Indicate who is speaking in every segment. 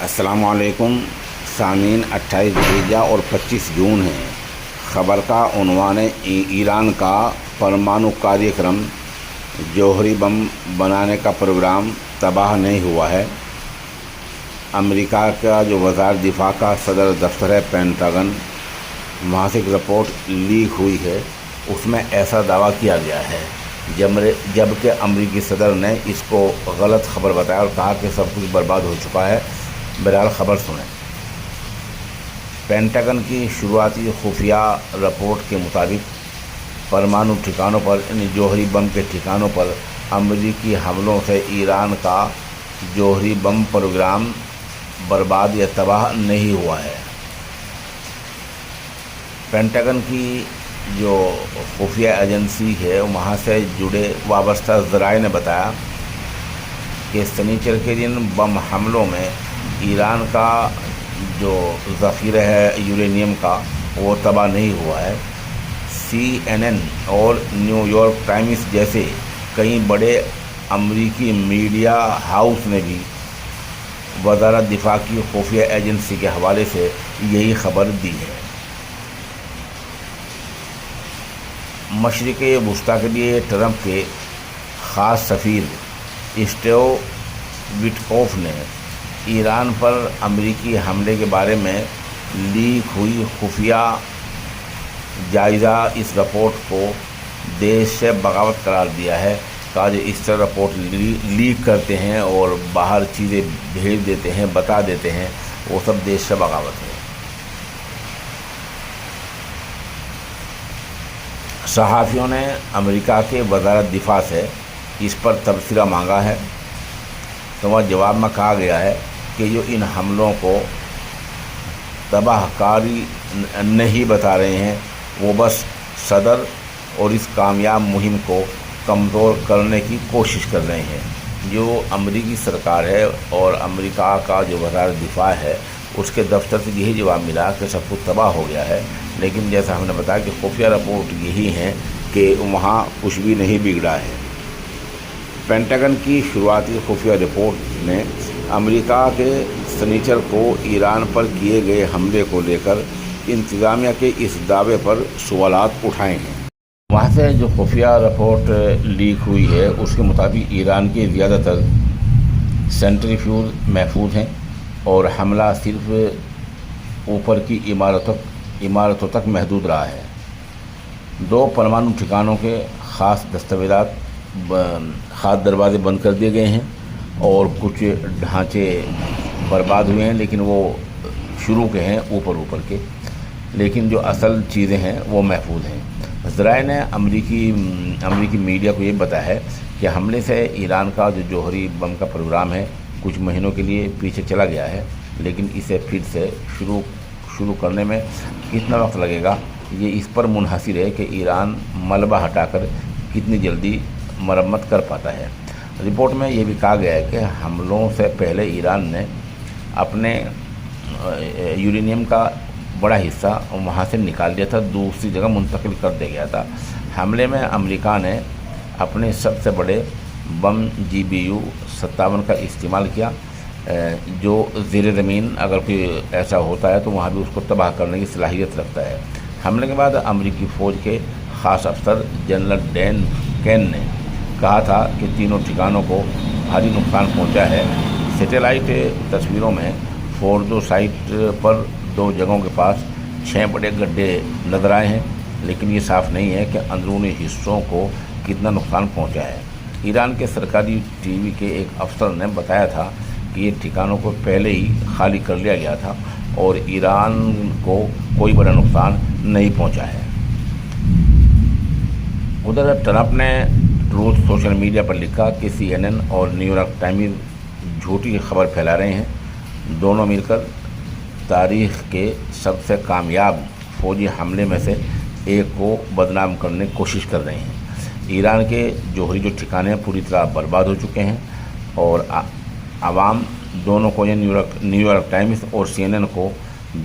Speaker 1: السلام علیکم سامعین، 28 ذوالحجہ اور 25 جون ہے۔ خبر کا عنوان ہے ایران کا پرمانو کاریہ کرم، جوہری بم بنانے کا پروگرام تباہ نہیں ہوا ہے۔ امریکہ کا جو وزارت دفاع کا صدر دفتر ہے پینٹاگن، وہاں سے ایک رپورٹ لیک ہوئی ہے، اس میں ایسا دعویٰ کیا گیا ہے جبکہ امریکی صدر نے اس کو غلط خبر بتایا اور کہا کہ سب کچھ برباد ہو چکا ہے۔ بہرحال خبر سنیں۔ پینٹاگن کی شروعاتی خفیہ رپورٹ کے مطابق پرمانو ٹھکانوں پر، یعنی جوہری بم کے ٹھکانوں پر امریکی حملوں سے ایران کا جوہری بم پروگرام برباد یا تباہ نہیں ہوا ہے۔ پینٹاگن کی جو خفیہ ایجنسی ہے وہاں سے جڑے وابستہ ذرائع نے بتایا کہ سنیچر کے دن بم حملوں میں ایران کا جو ذخیرہ ہے یورینیم کا وہ تباہ نہیں ہوا ہے۔ CNN اور نیو یارک ٹائمز جیسے کئی بڑے امریکی میڈیا ہاؤس نے بھی وزارت دفاع کی خفیہ ایجنسی کے حوالے سے یہی خبر دی ہے۔ مشرق وسطیٰ کے لیے ٹرمپ کے خاص سفیر اسٹیو وٹکوف نے ایران پر امریکی حملے کے بارے میں لیک ہوئی خفیہ جائزہ اس رپورٹ کو دیش سے بغاوت قرار دیا ہے۔ کہا جو اس طرح رپورٹ لیک کرتے ہیں اور باہر چیزیں بھیج دیتے ہیں، بتا دیتے ہیں، وہ سب دیش سے بغاوت ہے۔ صحافیوں نے امریکہ کے وزارت دفاع سے اس پر تبصرہ مانگا ہے، تو وہ جواب میں کہا گیا ہے کہ جو ان حملوں کو تباہ کاری نہیں بتا رہے ہیں، وہ بس صدر اور اس کامیاب مہم کو کمزور کرنے کی کوشش کر رہے ہیں۔ جو امریکی سرکار ہے اور امریکہ کا جو وزارت دفاع ہے اس کے دفتر سے یہی جواب ملا کہ سب کچھ تباہ ہو گیا ہے، لیکن جیسا ہم نے بتایا کہ خفیہ رپورٹ یہی ہیں کہ وہاں کچھ بھی نہیں بگڑا ہے۔ پینٹاگن کی شروعاتی خفیہ رپورٹ نے امریکہ کے سنیچر کو ایران پر کیے گئے حملے کو لے کر انتظامیہ کے اس دعوے پر سوالات اٹھائے ہیں۔ وہاں سے جو خفیہ رپورٹ لیک ہوئی ہے اس کے مطابق ایران کے زیادہ تر سینٹریفیوج محفوظ ہیں اور حملہ صرف اوپر کی عمارتوں تک محدود رہا ہے۔ 2 پرمانو ٹھکانوں کے خاص دروازے بند کر دیے گئے ہیں اور کچھ ڈھانچے برباد ہوئے ہیں، لیکن وہ شروع کے ہیں اوپر کے، لیکن جو اصل چیزیں ہیں وہ محفوظ ہیں۔ ذرائع نے امریکی میڈیا کو یہ بتایا ہے کہ حملے سے ایران کا جو جوہری بم کا پروگرام ہے کچھ مہینوں کے لیے پیچھے چلا گیا ہے، لیکن اسے پھر سے شروع کرنے میں کتنا وقت لگے گا یہ اس پر منحصر ہے کہ ایران ملبہ ہٹا کر کتنی جلدی مرمت کر پاتا ہے۔ رپورٹ میں یہ بھی کہا گیا ہے کہ حملوں سے پہلے ایران نے اپنے یورینیم کا بڑا حصہ وہاں سے نکال دیا تھا، دوسری جگہ منتقل کر دیا گیا تھا۔ حملے میں امریکہ نے اپنے سب سے بڑے بم GBU-57 کا استعمال کیا، جو زیر زمین اگر کوئی ایسا ہوتا ہے تو وہاں بھی اس کو تباہ کرنے کی صلاحیت رکھتا ہے۔ حملے کے بعد امریکی فوج کے خاص افسر جنرل ڈین کین نے کہا تھا کہ تینوں ٹھکانوں کو بھاری نقصان پہنچا ہے۔ سیٹلائٹ تصویروں میں فورڈو سائٹ پر 2 جگہوں کے پاس 6 بڑے گڈھے نظر آئے ہیں، لیکن یہ صاف نہیں ہے کہ اندرونی حصوں کو کتنا نقصان پہنچا ہے۔ ایران کے سرکاری TV کے ایک افسر نے بتایا تھا کہ یہ ٹھکانوں کو پہلے ہی خالی کر لیا گیا تھا اور ایران کو کوئی بڑا نقصان نہیں پہنچا ہے۔ ادھر ٹرمپ نے ٹروتھ سوشل میڈیا پر لکھا کہ CNN اور نیو یارک ٹائمز جھوٹی خبر پھیلا رہے ہیں، دونوں مل کر تاریخ کے سب سے کامیاب فوجی حملے میں سے ایک کو بدنام کرنے کی کوشش کر رہے ہیں۔ ایران کے جوہری جو ٹھکانے ہیں پوری طرح برباد ہو چکے ہیں اور عوام دونوں کو، نیو یارک ٹائمز اور CNN کو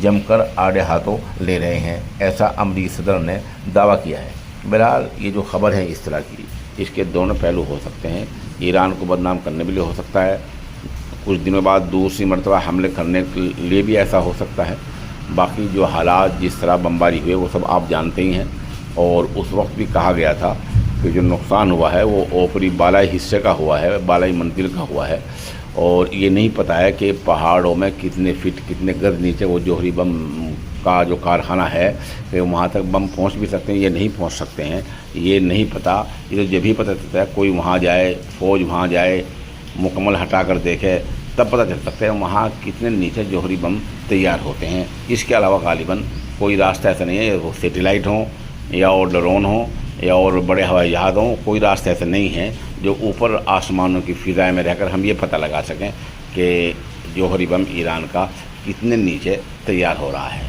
Speaker 1: جم کر آڑے ہاتھوں لے رہے ہیں، ایسا امریکی صدر نے دعویٰ کیا ہے۔ بہرحال یہ جو خبر ہے اس طرح کی، اس کے دونوں پہلو ہو سکتے ہیں، ایران کو بدنام کرنے کے لیے ہو سکتا ہے کچھ دنوں بعد دوسری مرتبہ حملے کرنے کے لیے بھی ایسا ہو سکتا ہے۔ باقی جو حالات جس طرح بمباری ہوئے وہ سب آپ جانتے ہی ہیں، اور اس وقت بھی کہا گیا تھا کہ جو نقصان ہوا ہے وہ اوپری بالائی حصے کا ہوا ہے، بالائی منزل کا ہوا ہے، اور یہ نہیں پتہ ہے کہ پہاڑوں میں کتنے فٹ کتنے گز نیچے وہ جوہری بم کا جو کارخانہ ہے کہ وہاں تک بم پہنچ بھی سکتے ہیں یا نہیں پہنچ سکتے ہیں، یہ نہیں پتہ۔ یہ تو جب ہی پتہ چلتا ہے کوئی وہاں جائے، فوج وہاں جائے، مکمل ہٹا کر دیکھے، تب پتہ چل سکتا ہے وہاں کتنے نیچے جوہری بم تیار ہوتے ہیں۔ اس کے علاوہ غالباً کوئی راستہ ایسا نہیں ہے، وہ سیٹیلائٹ ہوں یا اور ڈرون ہوں یا اور بڑے ہوائی جہاز ہوں، کوئی راستہ ایسا نہیں ہے جو اوپر آسمانوں کی فضائیں میں رہ کر ہم یہ پتہ لگا سکیں کہ جوہری بم ایران کا کتنے نیچے تیار ہو رہا ہے۔